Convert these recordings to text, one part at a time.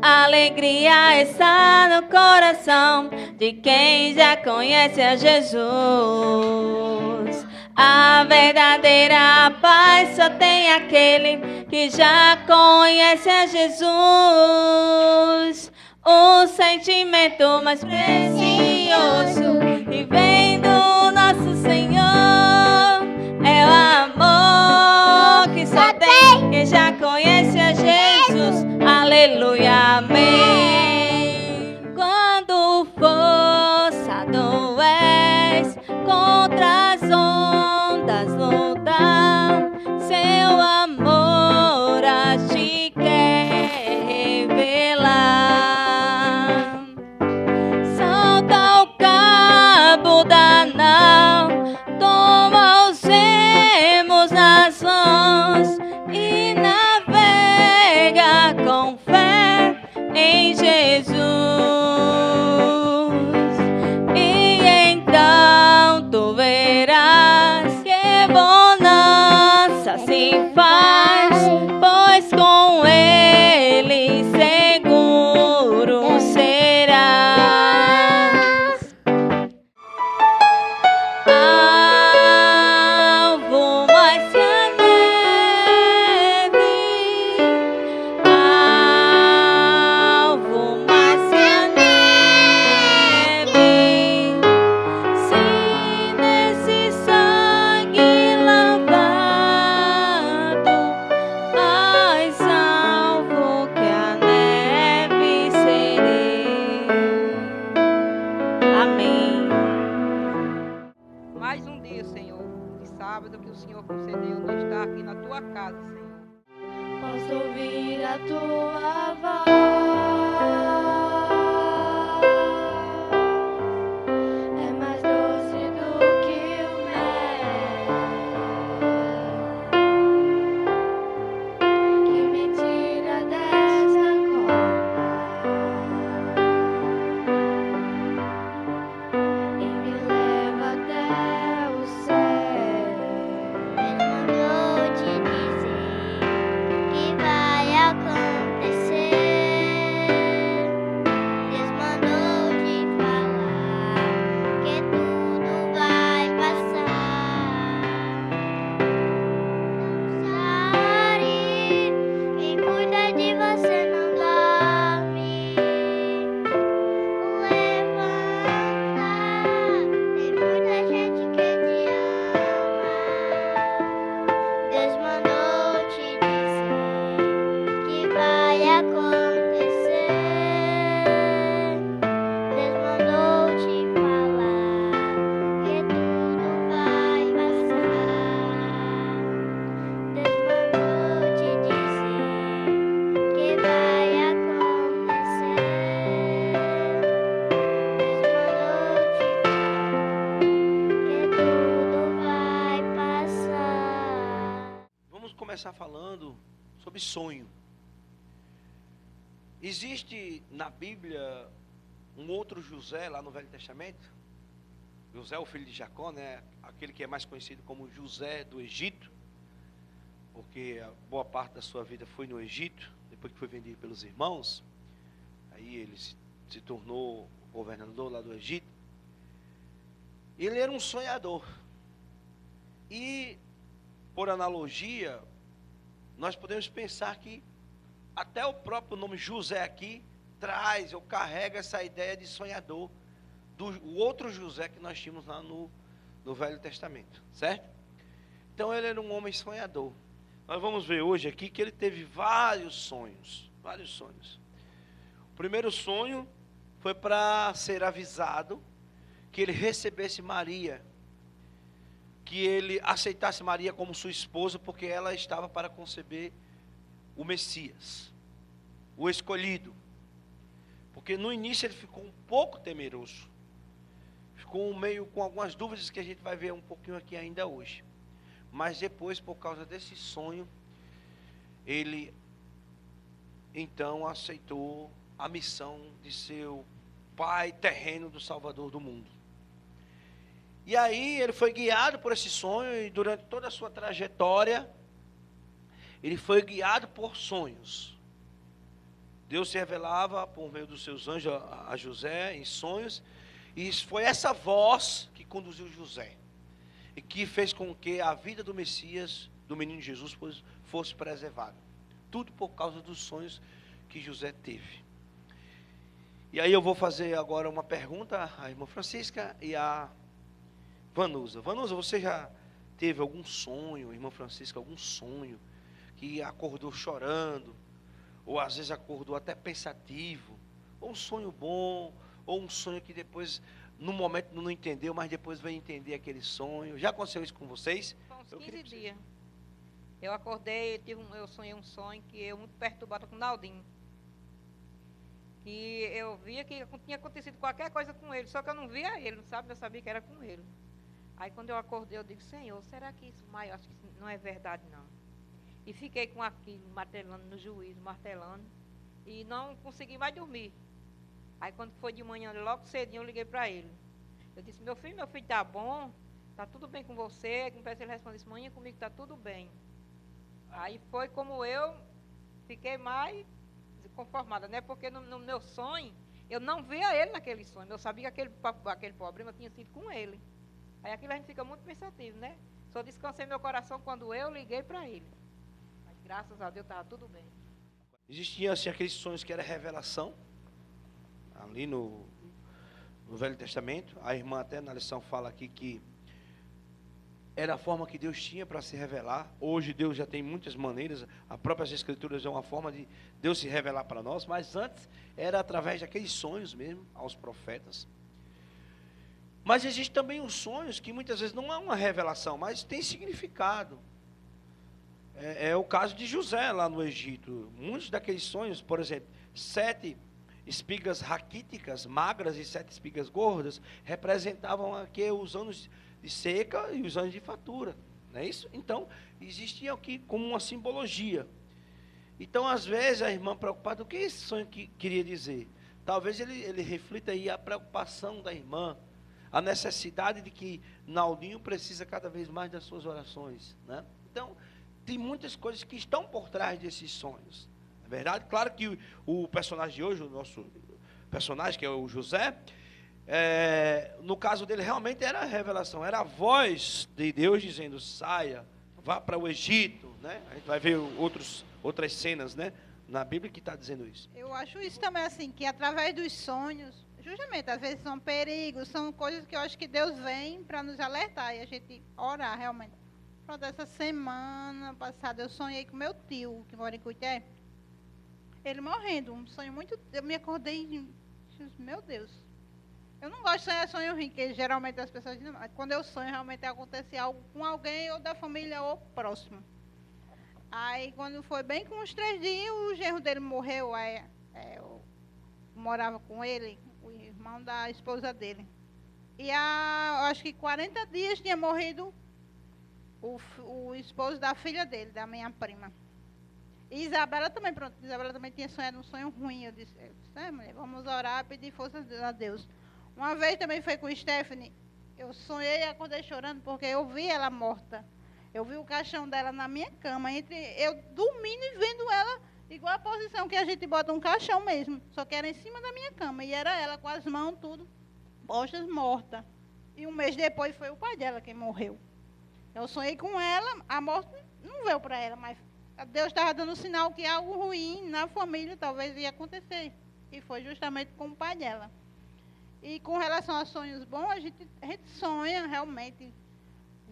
A alegria está no coração de quem já conhece a Jesus. A verdadeira paz só tem aquele que já conhece a Jesus. O sentimento mais precioso que vem do nosso Senhor é o amor que só tem quem já conhece a Jesus. Aleluia, amém. Quando forçado és contra as ondas lutar, seu amor a ti quer revelar. Solta o cabo da nau, toma os remos nas mãos e navega com fé em Jesus. E então tu verás que bonança se faz, pois com ele seguro serás. Alvo mais que a neve, alvo mais que a neve, se nesse sangue lavado, mais alvo que a neve serei. Amém. Mais um dia, Senhor, de sábado que o Senhor concedeu de estar aqui na tua casa, Senhor. Posso ouvir a tua voz, é mais doce do que o mel, que me tira dessa cova e me leva até o céu. Ele mandou te dizer que vai acontecer. Deus mandou te falar que tudo vai passar. Não chore, quem cuida de você não dorme. Levanta, tem muita gente que te ama. Deus mandou te dizer que vai acontecer. Deus mandou te falar que tudo vai passar. Deus mandou te dizer que vai acontecer. Deus mandou te falar que tudo vai passar. Vamos começar falando sobre sonho. Existe na Bíblia um outro José lá no Velho Testamento. José, o filho de Jacó, né? Aquele que é mais conhecido como José do Egito, porque a boa parte da sua vida foi no Egito, depois que foi vendido pelos irmãos. Aí ele se tornou governador lá do Egito. Ele era um sonhador. E, por analogia, nós podemos pensar que até o próprio nome José aqui traz ou carrega essa ideia de sonhador do outro José que nós tínhamos lá no Velho Testamento, certo? Então ele era um homem sonhador. Nós vamos ver hoje aqui que ele teve vários sonhos. O primeiro sonho foi para ser avisado que ele recebesse Maria, que ele aceitasse Maria como sua esposa, porque ela estava para conceber o Messias, o escolhido. Porque no início ele ficou um pouco temeroso, ficou meio com algumas dúvidas que a gente vai ver um pouquinho aqui ainda hoje. Mas depois, por causa desse sonho, ele então aceitou a missão de ser o pai terreno do Salvador do mundo. E aí ele foi guiado por esse sonho, e durante toda a sua trajetória, ele foi guiado por sonhos. Deus se revelava por meio dos seus anjos a José em sonhos, e foi essa voz que conduziu José, e que fez com que a vida do Messias, do menino Jesus, fosse preservada. Tudo por causa dos sonhos que José teve. E aí eu vou fazer agora uma pergunta à irmã Francisca e à Vanusa. Vanusa, você já teve algum sonho, irmã Francisca, algum sonho, que acordou chorando, ou às vezes acordou até pensativo, ou um sonho bom, ou um sonho que depois, no momento não entendeu, mas depois vai entender aquele sonho? Já aconteceu isso com vocês? Foi uns 15 dias. Eu acordei, eu sonhei um sonho que eu muito perturbada com o Naldinho. E eu via que tinha acontecido qualquer coisa com ele, só que eu não via ele, sabe? Eu sabia que era com ele. Aí quando eu acordei, eu digo, Senhor, será que isso maior? Acho que isso não é verdade, não. E fiquei com aquilo, martelando no juízo, martelando, e não consegui mais dormir. Aí quando foi de manhã, logo cedinho, eu liguei para ele. Eu disse, meu filho tá bom, tá tudo bem com você? Ele respondeu, manhã comigo tá tudo bem. Aí foi como eu fiquei mais conformada, né? Porque no meu sonho, eu não via ele naquele sonho. Eu sabia que aquele problema tinha sido com ele. Aí aquilo a gente fica muito pensativo, né? Só descansei meu coração quando eu liguei para ele. Mas graças a Deus estava tudo bem. Existiam assim aqueles sonhos que era revelação, ali no Velho Testamento. A irmã até na lição fala aqui que era a forma que Deus tinha para se revelar. Hoje Deus já tem muitas maneiras, a própria Escrituras é uma forma de Deus se revelar para nós, mas antes era através daqueles sonhos mesmo, aos profetas. Mas existem também os sonhos que muitas vezes não é uma revelação, mas tem significado. É o caso de José lá no Egito. Muitos daqueles sonhos, por exemplo, 7 espigas raquíticas, magras, e 7 espigas gordas, representavam aqui os anos de seca e os anos de fartura, não é isso? Então, existia aqui como uma simbologia. Então, às vezes, a irmã preocupada, o que esse sonho queria dizer? Talvez ele reflita aí a preocupação da irmã, a necessidade de que Naldinho precisa cada vez mais das suas orações, né? Então, tem muitas coisas que estão por trás desses sonhos, não é verdade? Claro que o personagem de hoje, o nosso personagem, que é o José, no caso dele realmente era a revelação, era a voz de Deus dizendo, saia, vá para o Egito, né? A gente vai ver outras cenas, né, na Bíblia que está dizendo isso. Eu acho isso também assim, que através dos sonhos, justamente, às vezes são perigos, são coisas que eu acho que Deus vem para nos alertar e a gente orar realmente. Pronto, essa semana passada eu sonhei com meu tio, que mora em Cuité, ele morrendo, um sonho muito, eu me acordei e meu Deus. Eu não gosto de sonhar sonho ruim, porque geralmente as pessoas dizem, mas quando eu sonho, realmente acontece algo com alguém, ou da família, ou próximo. Aí, quando foi bem com uns 3 dias, o genro dele morreu, eu morava com ele, o irmão da esposa dele. E acho que 40 dias tinha morrido o esposo da filha dele, da minha prima. E Isabela também, pronto, Isabela também tinha sonhado um sonho ruim. Eu disse, mulher, vamos orar, pedir força a Deus. Uma vez também foi com Stephanie, eu sonhei e acordei chorando porque eu vi ela morta. Eu vi o caixão dela na minha cama, eu dormindo e vendo ela, igual a posição que a gente bota um caixão mesmo, só que era em cima da minha cama. E era ela com as mãos tudo, postas, morta. E um mês depois foi o pai dela quem morreu. Eu sonhei com ela, a morte não veio para ela, mas Deus estava dando sinal que algo ruim na família talvez ia acontecer. E foi justamente com o pai dela. E com relação a sonhos bons, a gente sonha realmente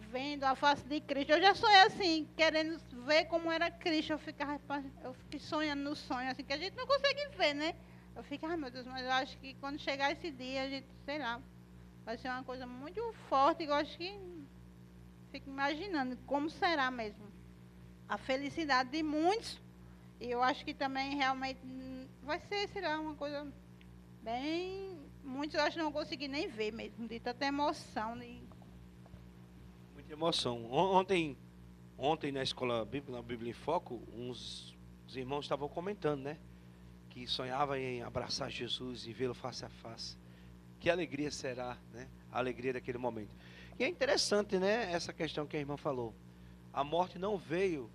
vendo a face de Cristo. Eu já sonhei assim, querendo ver como era Cristo. Eu fiquei sonhando no sonho, assim, que a gente não consegue ver, né? Eu fico, meu Deus, mas eu acho que quando chegar esse dia, a gente, sei lá, vai ser uma coisa muito forte. Eu acho que fico imaginando como será mesmo a felicidade de muitos. E eu acho que também realmente vai ser, sei lá, uma coisa bem... Muitos eu acho que não consegui nem ver mesmo, de tanta emoção. Muita emoção. Ontem na escola Bíblia, na Bíblia em Foco, os irmãos estavam comentando, né? Que sonhavam em abraçar Jesus e vê-lo face a face. Que alegria será, né? A alegria daquele momento. E é interessante, né? Essa questão que a irmã falou. A morte não veio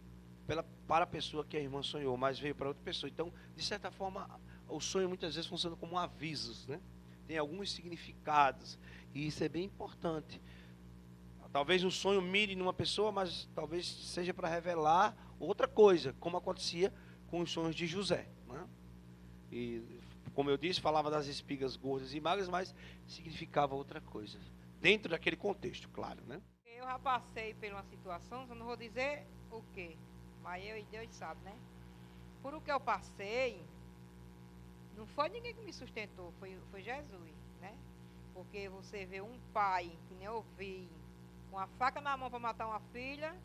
para a pessoa que a irmã sonhou, mas veio para outra pessoa. Então, de certa forma, o sonho muitas vezes funciona como avisos, né? Tem alguns significados, e isso é bem importante. Talvez um sonho mire numa pessoa, mas talvez seja para revelar outra coisa, como acontecia com os sonhos de José, né? E, como eu disse, falava das espigas gordas e magras, mas significava outra coisa, dentro daquele contexto, claro, né? Eu já passei por uma situação, eu não vou dizer o quê, mas eu e Deus sabe, né? Por o que eu passei, não foi ninguém que me sustentou, foi Jesus, né? Porque você vê um pai, que nem eu vi, com a faca na mão para matar uma filha,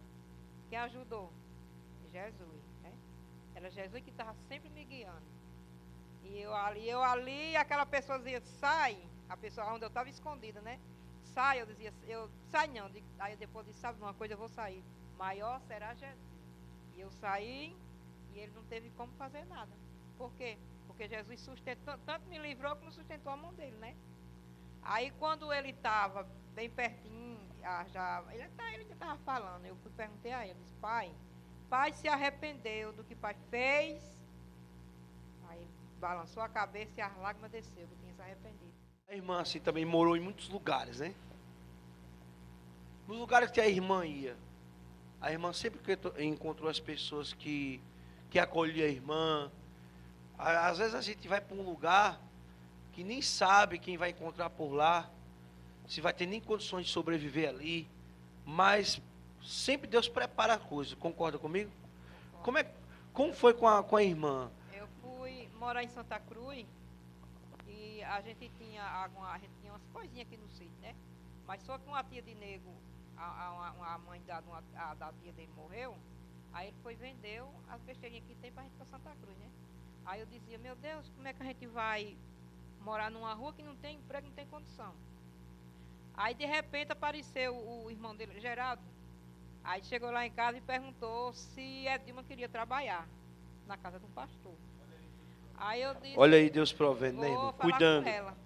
quem ajudou? Jesus, né? Era Jesus que estava sempre me guiando. E eu ali, aquela pessoa dizia, sai, a pessoa onde eu estava escondida, né? Sai, eu dizia, sai não. Aí depois disse, sabe uma coisa, eu vou sair. Maior será Jesus. E eu saí e ele não teve como fazer nada. Por quê? Porque Jesus sustentou, tanto me livrou como sustentou a mão dele, né? Aí quando ele estava bem pertinho, ele já estava falando, eu perguntei a ele, disse, pai se arrependeu do que pai fez. Aí ele balançou a cabeça e as lágrimas desceu, que tinha se arrependido. A irmã assim também morou em muitos lugares, né? Nos lugares que a irmã ia, a irmã sempre encontrou as pessoas que acolhiam a irmã. Às vezes a gente vai para um lugar que nem sabe quem vai encontrar por lá, se vai ter nem condições de sobreviver ali, mas sempre Deus prepara a coisa. Concorda comigo? Como foi com a irmã? Eu fui morar em Santa Cruz e a gente tinha umas coisinhas aqui no sítio, né? Mas só que uma tia de nego, a mãe da tia dele morreu, aí ele foi vendeu as besteirinhas que tem pra gente ir pra Santa Cruz, né? Aí eu dizia, meu Deus, como é que a gente vai morar numa rua que não tem emprego, não tem condição? Aí de repente apareceu o irmão dele, Geraldo. Aí chegou lá em casa e perguntou se Edilma queria trabalhar na casa do pastor. Aí eu disse, Olha aí Deus provendo, né, irmão? vou falar Cuidando. com ela.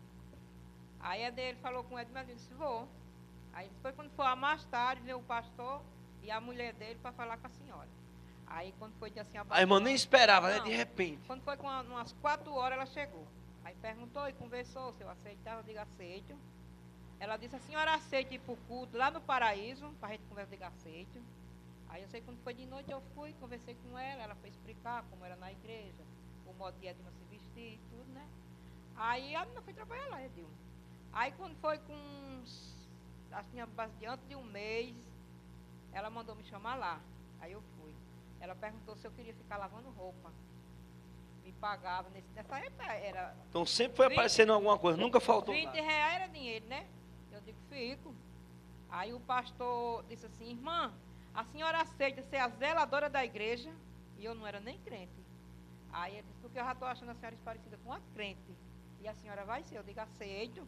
Aí ele falou com Edilma, eu disse, vou. Aí depois quando foi mais tarde, veio o pastor e a mulher dele para falar com a senhora. Aí quando foi assim... A irmã nem esperava, né? Não, De repente. quando foi com umas 4 horas, ela chegou. Aí perguntou e conversou se eu aceitava, eu digo, aceito. Ela disse, a senhora aceita ir para o culto lá no Paraíso, para a gente conversar, eu digo, aceito. Aí eu sei que quando foi de noite eu fui, conversei com ela foi explicar como era na igreja, o modo de Edilma se vestir e tudo, né? Aí a menina foi trabalhar lá, Edilma. Aí quando foi com assim, antes de um mês, ela mandou me chamar lá. Aí eu fui. Ela perguntou se eu queria ficar lavando roupa. Me pagava, nessa época era... Então sempre foi aparecendo alguma coisa, nunca faltou 20 nada. reais era dinheiro, né? Eu digo, fico. Aí o pastor disse assim, irmã, a senhora aceita ser a zeladora da igreja? E eu não era nem crente. Aí ele disse, porque eu já estou achando a senhora parecida com uma crente. E a senhora vai ser? Eu digo, aceito.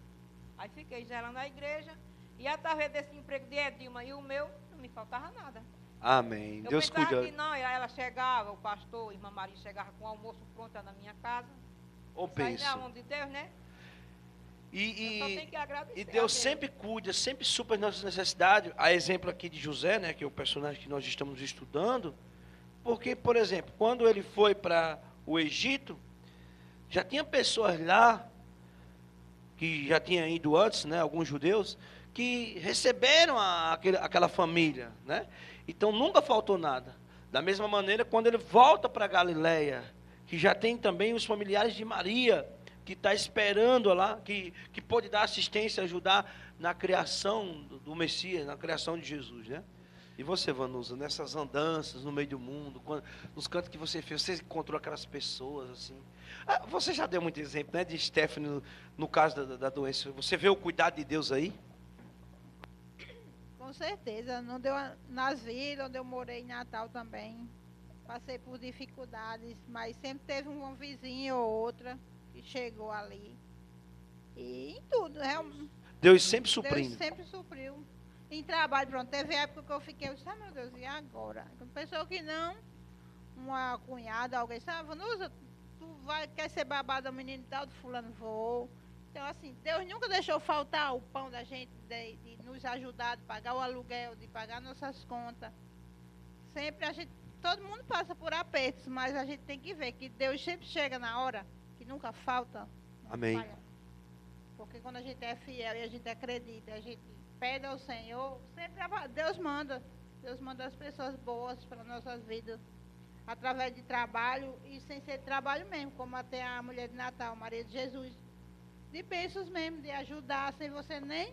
Aí fiquei zelando na igreja. E através desse emprego de Edilma e o meu, não me faltava nada. Amém. Eu Deus pensava cuidando. que não, ela chegava, o pastor, a irmã Maria chegava com o almoço pronto na minha casa. Ô, Isso aí é a bênção. mão de Deus, né? Eu só tenho que agradecer E a Deus sempre cuida, sempre supra as nossas necessidades. A exemplo aqui de José, né, que é o personagem que nós estamos estudando. Porque, por exemplo, quando ele foi para o Egito, já tinha pessoas lá, que já tinham ido antes, né, alguns judeus, que receberam aquela família, né? Então nunca faltou nada. Da mesma maneira, quando ele volta para Galileia, que já tem também os familiares de Maria, que está esperando lá, que pode dar assistência, ajudar na criação do Messias, na criação de Jesus, né? E você, Vanusa, nessas andanças no meio do mundo, nos cantos que você fez, você encontrou aquelas pessoas assim. Você já deu muito exemplo, né, de Stephanie no caso da doença. Você vê o cuidado de Deus aí? Com certeza. Não deu nas vilas, onde eu morei em Natal também. Passei por dificuldades, mas sempre teve um vizinho ou outra que chegou ali. E em tudo, realmente. Deus sempre Deus suprindo. sempre supriu. Em trabalho, pronto, teve época que eu fiquei, eu disse, meu Deus, e agora? Pessoa que não, uma cunhada, alguém disse, Vanusa, quer ser babada do menino tal, do fulano, vou. Então, assim, Deus nunca deixou faltar o pão da gente, de nos ajudar, de pagar o aluguel, de pagar nossas contas. Sempre a gente todo mundo passa por apertos, mas a gente tem que ver que Deus sempre chega na hora, que nunca falta. Amém. Falha. Porque quando a gente é fiel e a gente acredita, a gente pede ao Senhor, sempre Deus manda. Deus manda as pessoas boas para nossas vidas, através de trabalho e sem ser trabalho mesmo, como até a mulher de Natal, Maria de Jesus. De bênçãos mesmo, de ajudar, sem você nem...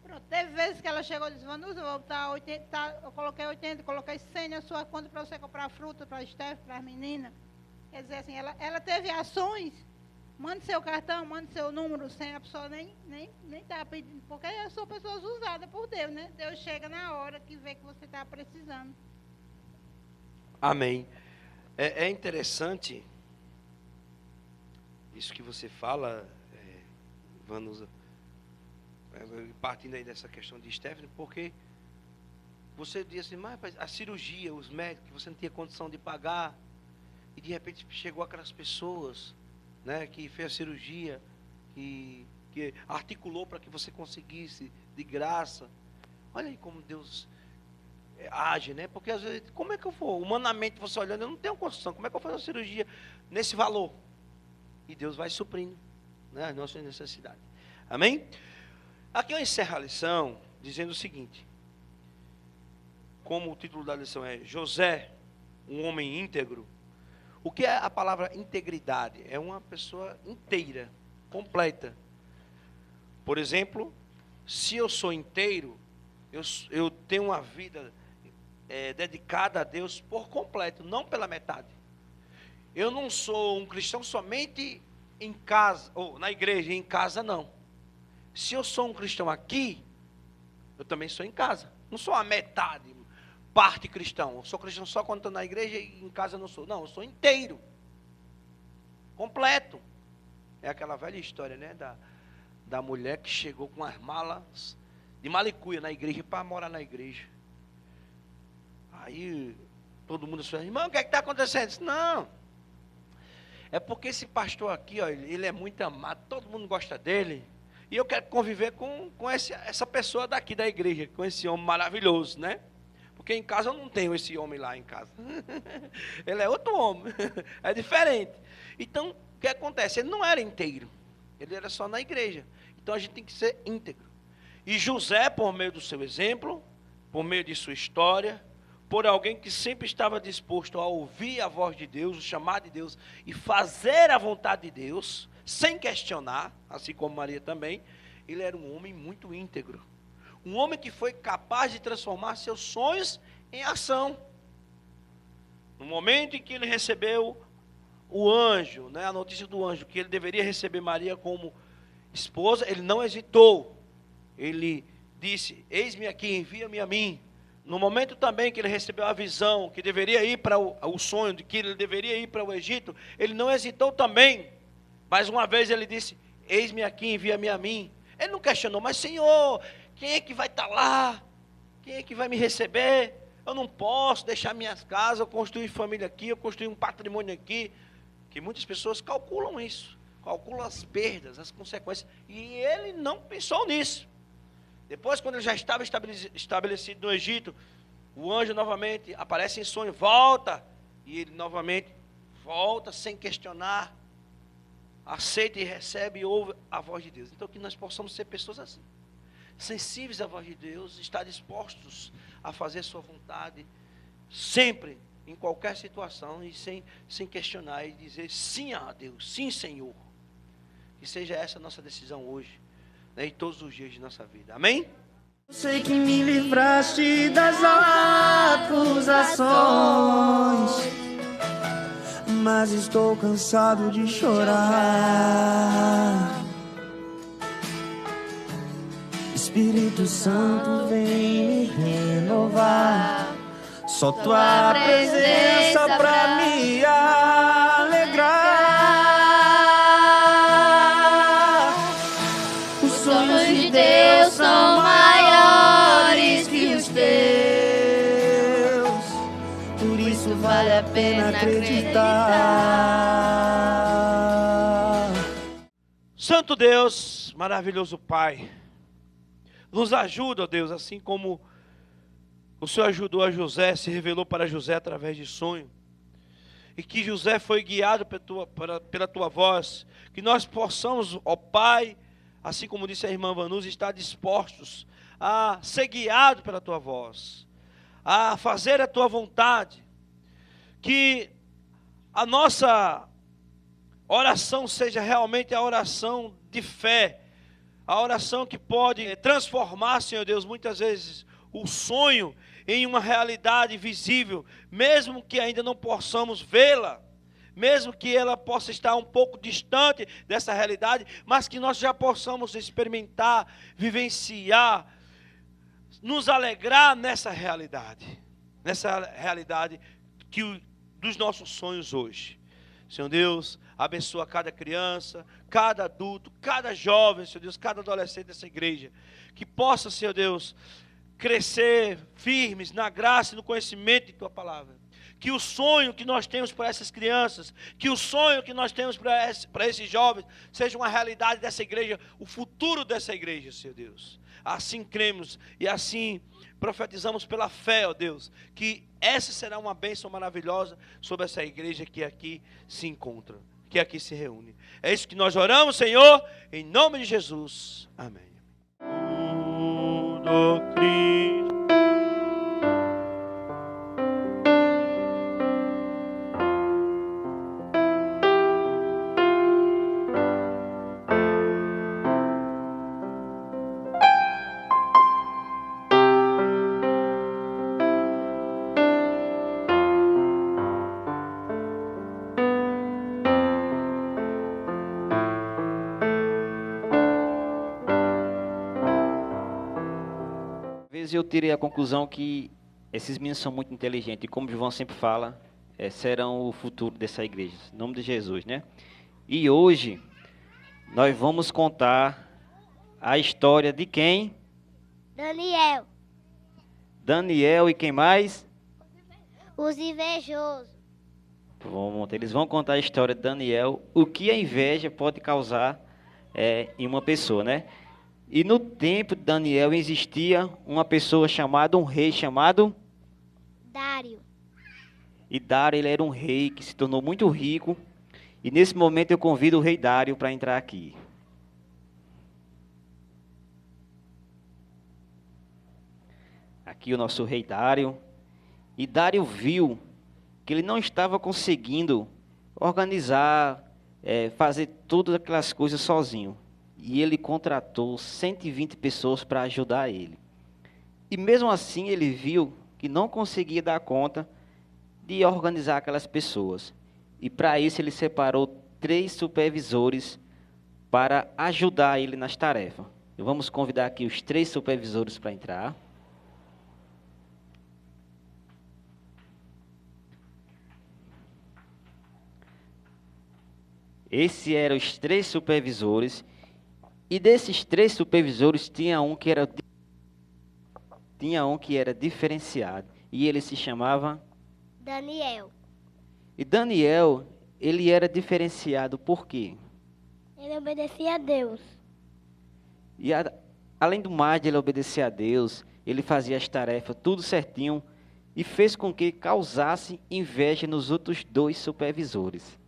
Pronto, teve vezes que ela chegou e disse, Vanusa, eu vou botar 80, eu coloquei 80, coloquei 100 na sua conta para você comprar fruta para a Steph, para as meninas. Quer dizer assim, ela teve ações, mande seu cartão, mande seu número, sem a pessoa nem tá pedindo, porque são pessoas usadas por Deus, né? Deus chega na hora que vê que você está precisando. Amém. É interessante isso que você fala, Vanusa, partindo aí dessa questão de Stephanie, porque você diz assim, mas a cirurgia, os médicos, você não tinha condição de pagar, e de repente chegou aquelas pessoas, né, que fez a cirurgia, que articulou para que você conseguisse de graça. Olha aí como Deus age, né? Porque às vezes, como é que eu vou? Humanamente você olhando, eu não tenho condição, como é que eu faço uma cirurgia nesse valor? E Deus vai suprindo, né, as nossas necessidades. Amém? Aqui eu encerro a lição dizendo o seguinte, como o título da lição é José, um homem íntegro. O que é a palavra integridade? É uma pessoa inteira, completa. Por exemplo, se eu sou inteiro, eu tenho uma vida dedicada a Deus por completo, não pela metade. Eu não sou um cristão somente em casa, ou na igreja, em casa não. Se eu sou um cristão aqui, eu também sou em casa. Não sou a metade, parte cristão. Eu sou cristão só quando estou na igreja e em casa não sou. Não, eu sou inteiro. Completo. É aquela velha história, né? Da mulher que chegou com as malas de malicuia na igreja para morar na igreja. Aí todo mundo fala, irmão, o que é que está acontecendo? Eu disse, não. É porque esse pastor aqui, ó, ele é muito amado, todo mundo gosta dele. E eu quero conviver com essa pessoa daqui da igreja, com esse homem maravilhoso, né? Porque em casa eu não tenho esse homem lá em casa. Ele é outro homem, é diferente. Então, o que acontece? Ele não era inteiro, ele era só na igreja. Então a gente tem que ser íntegro. E José, por meio do seu exemplo, por meio de sua história, por alguém que sempre estava disposto a ouvir a voz de Deus, o chamado de Deus, e fazer a vontade de Deus, sem questionar, assim como Maria também, ele era um homem muito íntegro. Um homem que foi capaz de transformar seus sonhos em ação. No momento em que ele recebeu o anjo, né, a notícia do anjo, que ele deveria receber Maria como esposa, ele não hesitou. Ele disse, eis-me aqui, envia-me a mim. No momento também que ele recebeu a visão, que deveria ir para o sonho, de que ele deveria ir para o Egito, ele não hesitou também. Mais uma vez ele disse, eis-me aqui, envia-me a mim. Ele não questionou, mas Senhor, quem é que vai estar lá? Quem é que vai me receber? Eu não posso deixar minhas casas, eu construir família aqui, eu construir um patrimônio aqui. Que muitas pessoas calculam isso, calculam as perdas, as consequências. E ele não pensou nisso. Depois, quando ele já estava estabelecido no Egito, o anjo novamente aparece em sonho, volta. E ele novamente volta sem questionar. Aceita e recebe e ouve a voz de Deus. Então que nós possamos ser pessoas assim, sensíveis à voz de Deus, estar dispostos a fazer sua vontade, sempre, em qualquer situação, e sem questionar, e dizer sim a Deus, sim Senhor. Que seja essa a nossa decisão hoje, né, e todos os dias de nossa vida. Amém? Eu sei que me livraste das acusações, mas estou cansado de chorar. Espírito Santo, vem me renovar. Só tua presença pra me alegrar. Os sonhos de Deus são maiores que os teus. Por isso vale a pena acreditar. Santo Deus, maravilhoso Pai, nos ajuda, ó Deus, assim como o Senhor ajudou a José, se revelou para José através de sonho. E que José foi guiado pela tua voz. Que nós possamos, ó Pai, assim como disse a irmã Vanusa, estar dispostos a ser guiados pela tua voz, a fazer a tua vontade. Que a nossa oração seja realmente a oração de fé, a oração que pode transformar, Senhor Deus, muitas vezes o sonho em uma realidade visível, mesmo que ainda não possamos vê-la, mesmo que ela possa estar um pouco distante dessa realidade, mas que nós já possamos experimentar, vivenciar, nos alegrar nessa realidade dos nossos sonhos hoje. Senhor Deus, abençoa cada criança, cada adulto, cada jovem, Senhor Deus, cada adolescente dessa igreja, que possa, Senhor Deus, crescer firmes na graça e no conhecimento de Tua Palavra. Que o sonho que nós temos para essas crianças, que o sonho que nós temos para esses jovens, seja uma realidade dessa igreja, o futuro dessa igreja, Senhor Deus. Assim cremos e assim profetizamos pela fé, ó Deus, que essa será uma bênção maravilhosa sobre essa igreja que aqui se encontra, que aqui se reúne. É isso que nós oramos, Senhor, em nome de Jesus. Amém. Eu tirei a conclusão que esses meninos são muito inteligentes, e como o João sempre fala, serão o futuro dessa igreja, em nome de Jesus, né? E hoje, nós vamos contar a história de quem? Daniel, Daniel e quem mais? os invejosos. Pronto, eles vão contar a história de Daniel, o que a inveja pode causar em uma pessoa, né? E no tempo de Daniel existia uma pessoa chamada, um rei chamado Dário. E Dário, ele era um rei que se tornou muito rico. E nesse momento eu convido o rei Dário para entrar aqui. Aqui o nosso rei Dário. E Dário viu que ele não estava conseguindo organizar, fazer todas aquelas coisas sozinho. E ele contratou 120 pessoas para ajudar ele. E mesmo assim ele viu que não conseguia dar conta de organizar aquelas pessoas. E para isso ele separou 3 supervisores para ajudar ele nas tarefas. E vamos convidar aqui os 3 supervisores para entrar. Esses eram os 3 supervisores. E desses 3 supervisores tinha um que era diferenciado. E ele se chamava Daniel. E Daniel, ele era diferenciado por quê? Ele obedecia a Deus. E além do mais de ele obedecer a Deus, ele fazia as tarefas tudo certinho e fez com que causasse inveja nos outros 2 supervisores.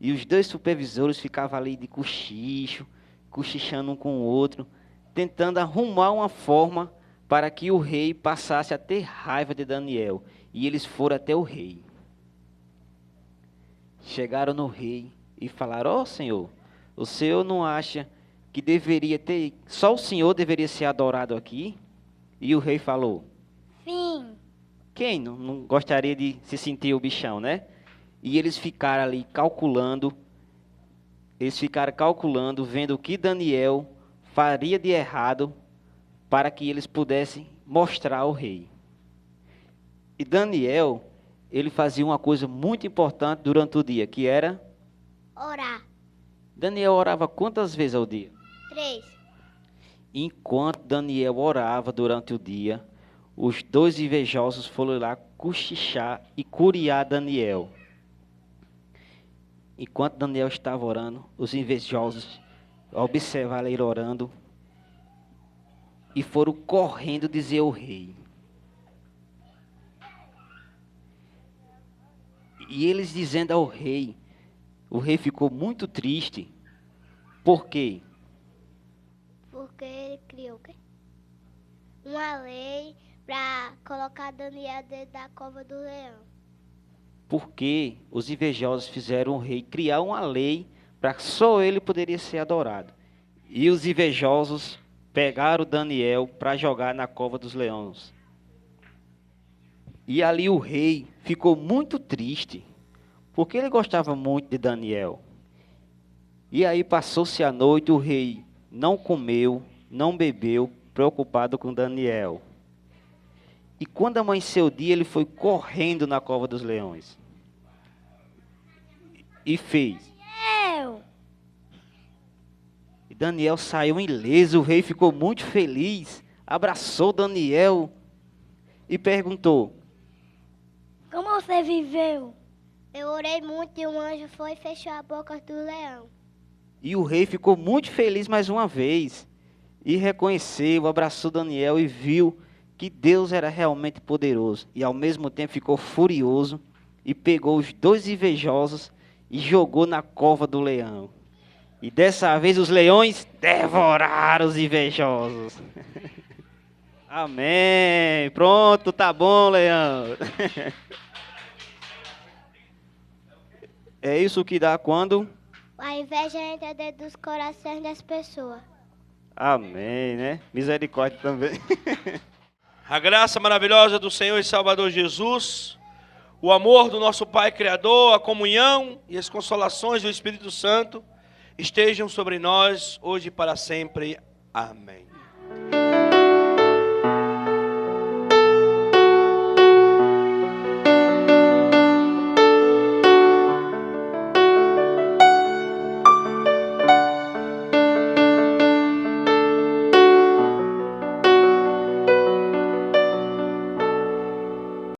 E os 2 supervisores ficavam ali de cochichando um com o outro, tentando arrumar uma forma para que o rei passasse a ter raiva de Daniel. E eles foram até o rei. Chegaram no rei e falaram: ó Senhor, o senhor não acha que só o senhor deveria ser adorado aqui? E o rei falou: Sim. Quem não gostaria de se sentir o bichão, né? E eles ficaram ali calculando, vendo o que Daniel faria de errado para que eles pudessem mostrar ao rei. E Daniel, ele fazia uma coisa muito importante durante o dia, que era Orar. Daniel orava quantas vezes ao dia? 3. Enquanto Daniel orava durante o dia, os 2 invejosos foram lá cochichar e curiar Daniel. Enquanto Daniel estava orando, os invejosos observaram ele orando e foram correndo dizer ao rei: E eles dizendo ao rei, o rei ficou muito triste. Por quê? Porque ele criou o quê? Uma lei para colocar Daniel dentro da cova do leão. Porque os invejosos fizeram o rei criar uma lei para que só ele poderia ser adorado. E os invejosos pegaram Daniel para jogar na cova dos leões. E ali o rei ficou muito triste, porque ele gostava muito de Daniel. E aí passou-se a noite, o rei não comeu, não bebeu, preocupado com Daniel. E quando amanheceu o dia, ele foi correndo na cova dos leões. E fez. E Daniel saiu ileso, o rei ficou muito feliz, abraçou Daniel e perguntou: Como você viveu? Eu orei muito e um anjo foi e fechou a boca do leão. E o rei ficou muito feliz mais uma vez. E reconheceu, abraçou Daniel e viu que Deus era realmente poderoso. E ao mesmo tempo ficou furioso e pegou os dois invejosos e jogou na cova do leão. E dessa vez os leões devoraram os invejosos. Amém. Pronto, tá bom, leão. É isso que dá quando? A inveja entra dentro dos corações das pessoas. Amém, né? Misericórdia também. A graça maravilhosa do Senhor e Salvador Jesus, o amor do nosso Pai Criador, a comunhão e as consolações do Espírito Santo estejam sobre nós hoje e para sempre. Amém.